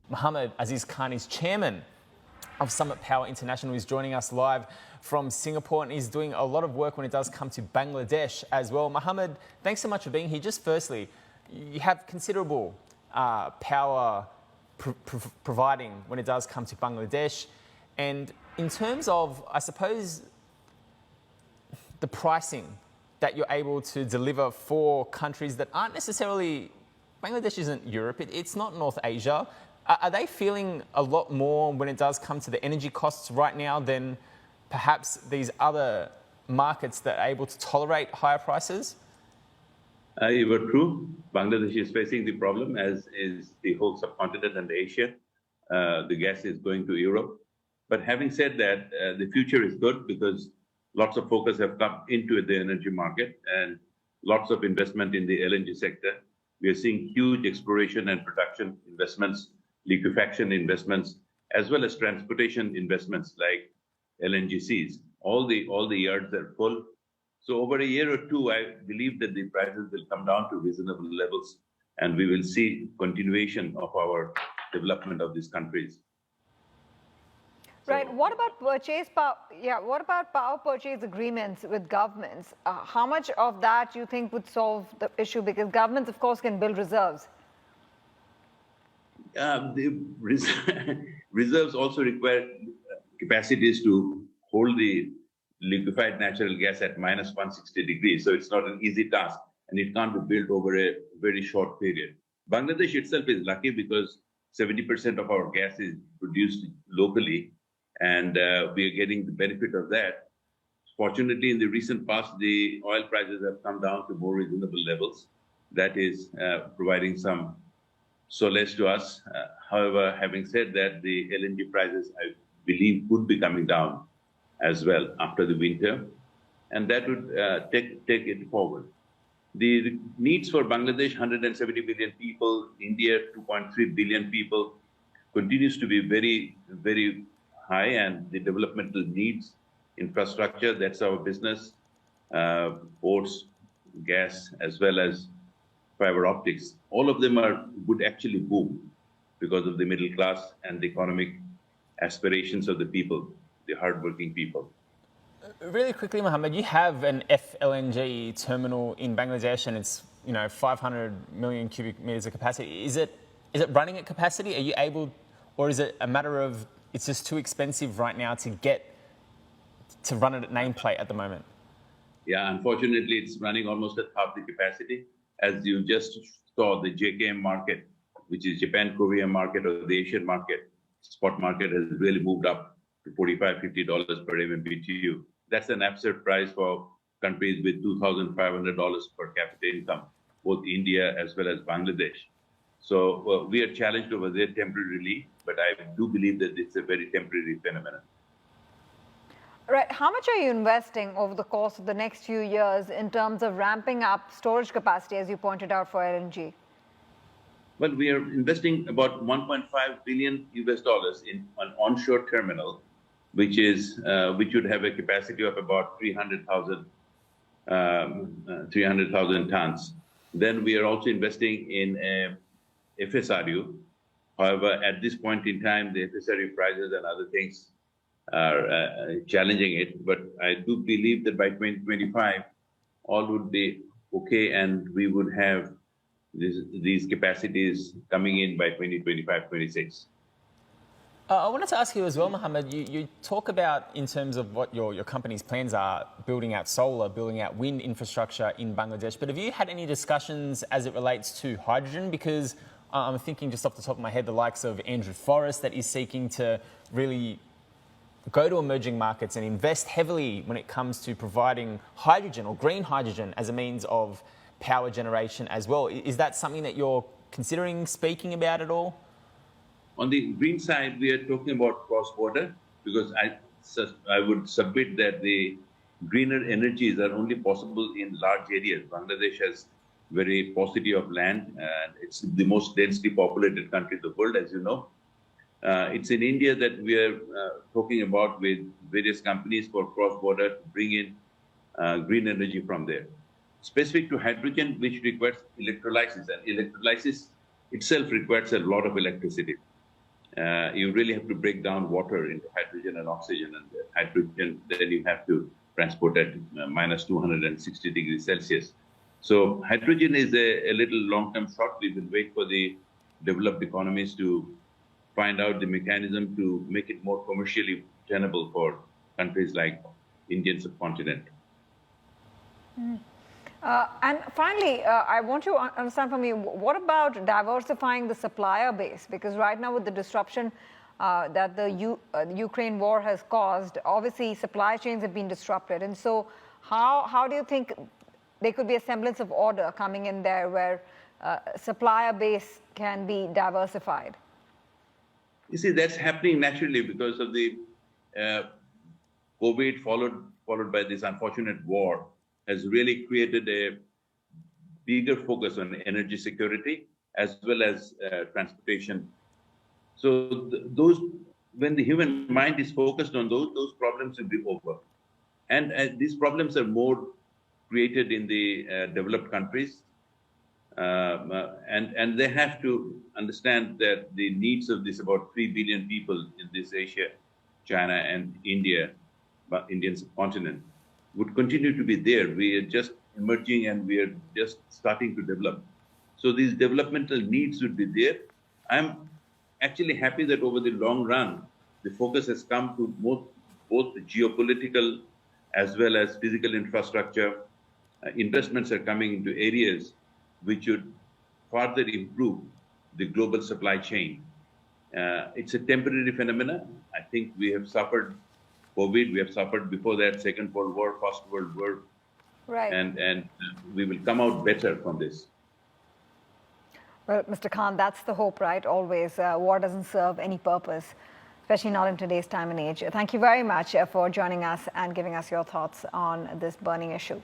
Muhammed Aziz is chairman of Summit Power International. He's joining us live from Singapore, and he's doing a lot of work when it does come to Bangladesh as well. Muhammed, thanks so much for being here. Just firstly, you have considerable power providing when it does come to Bangladesh. And in terms of, I suppose, the pricing that you're able to deliver for countries that aren't necessarily, Bangladesh isn't Europe, it's not North Asia. Are they feeling a lot more when it does come to the energy costs right now than perhaps these other markets that are able to tolerate higher prices? You were true. Bangladesh is facing the problem, as is the whole subcontinent and Asia. The gas is going to Europe. But having said that, the future is good because lots of focus have come into the energy market and lots of investment in the LNG sector. We are seeing huge exploration and production investments, liquefaction investments, as well as transportation investments like LNGCs. All the yards are full. So over a year or two, I believe that the prices will come down to reasonable levels, and we will see continuation of our development of these countries. Right. What about purchase power? Yeah. What about power purchase agreements with governments? How much of that you think would solve the issue? Because governments, of course, can build reserves. The reserves also require capacities to hold the liquefied natural gas at minus 160 degrees. So it's not an easy task, and it can't be built over a very short period. Bangladesh itself is lucky because 70% of our gas is produced locally, and we are getting the benefit of that. Fortunately, in the recent past, the oil prices have come down to more reasonable levels. That is providing some solace to us. However, having said that, the LNG prices, I believe, would be coming down as well after the winter, and that would take it forward. The needs for Bangladesh, 170 million people, India, 2.3 billion people, continues to be very, very high, and the developmental needs, infrastructure, that's our business, ports, gas, as well as fiber optics. All of them would actually boom because of the middle class and the economic aspirations of the people, the hardworking people. Really quickly, Muhammed, you have an FLNG terminal in Bangladesh, and it's 500 million cubic meters of capacity. Is it running at capacity? Are you able, or is it a matter of it's just too expensive right now to run it at nameplate at the moment? Yeah, unfortunately, it's running almost at half the capacity. As you just saw, the JKM market, which is Japan-Korea market or the Asian market, spot market has really moved up to $45, $50 per MMBTU. That's an absurd price for countries with $2,500 per capita income, both India as well as Bangladesh. So we are challenged over there temporarily, but I do believe that it's a very temporary phenomenon. Right. How much are you investing over the course of the next few years in terms of ramping up storage capacity, as you pointed out, for LNG? Well, we are investing about $1.5 billion in an onshore terminal, which would have a capacity of about 300,000 tons. Then we are also investing in a FSRU. However, at this point in time, the FSRU prices and other things are challenging it. But I do believe that by 2025, all would be okay, and we would have these capacities coming in by 2025-26. I wanted to ask you as well, Muhammed, you talk about, in terms of what your company's plans are, building out solar, building out wind infrastructure in Bangladesh, but have you had any discussions as it relates to hydrogen? Because I'm thinking just off the top of my head, the likes of Andrew Forrest that is seeking to really go to emerging markets and invest heavily when it comes to providing hydrogen or green hydrogen as a means of power generation as well. Is that something that you're considering speaking about at all? On the green side, we are talking about cross-border, because I would submit that the greener energies are only possible in large areas. Bangladesh has very paucity of land, and it's the most densely populated country in the world, as you know. It's in India that we are talking about with various companies for cross-border to bring in green energy from there. Specific to hydrogen, which requires electrolysis, and electrolysis itself requires a lot of electricity. you really have to break down water into hydrogen and oxygen, and the hydrogen then you have to transport at minus 260 degrees Celsius. So hydrogen is a little long-term shot. We will wait for the developed economies to find out the mechanism to make it more commercially tenable for countries like Indian subcontinent. And finally, I want you to understand from you, what about diversifying the supplier base? Because right now with the disruption that the Ukraine war has caused, obviously supply chains have been disrupted. And so how do you think there could be a semblance of order coming in there where supplier base can be diversified? You see, that's happening naturally because of the COVID followed by this unfortunate war has really created a bigger focus on energy security as well as transportation. So when the human mind is focused on those problems will be over. And these problems are more created in the developed countries. And they have to understand that the needs of this about 3 billion people in this Asia, China and India, Indian subcontinent, would continue to be there. We are just emerging and we are just starting to develop. So these developmental needs would be there. I'm actually happy that over the long run, the focus has come to both the geopolitical as well as physical infrastructure. Investments are coming into areas which would further improve the global supply chain. It's a temporary phenomenon. I think we have suffered COVID, we have suffered before that Second World War, First World War, right? And we will come out better from this. Well, Mr. Khan, that's the hope, right? Always, war doesn't serve any purpose, especially not in today's time and age. Thank you very much for joining us and giving us your thoughts on this burning issue.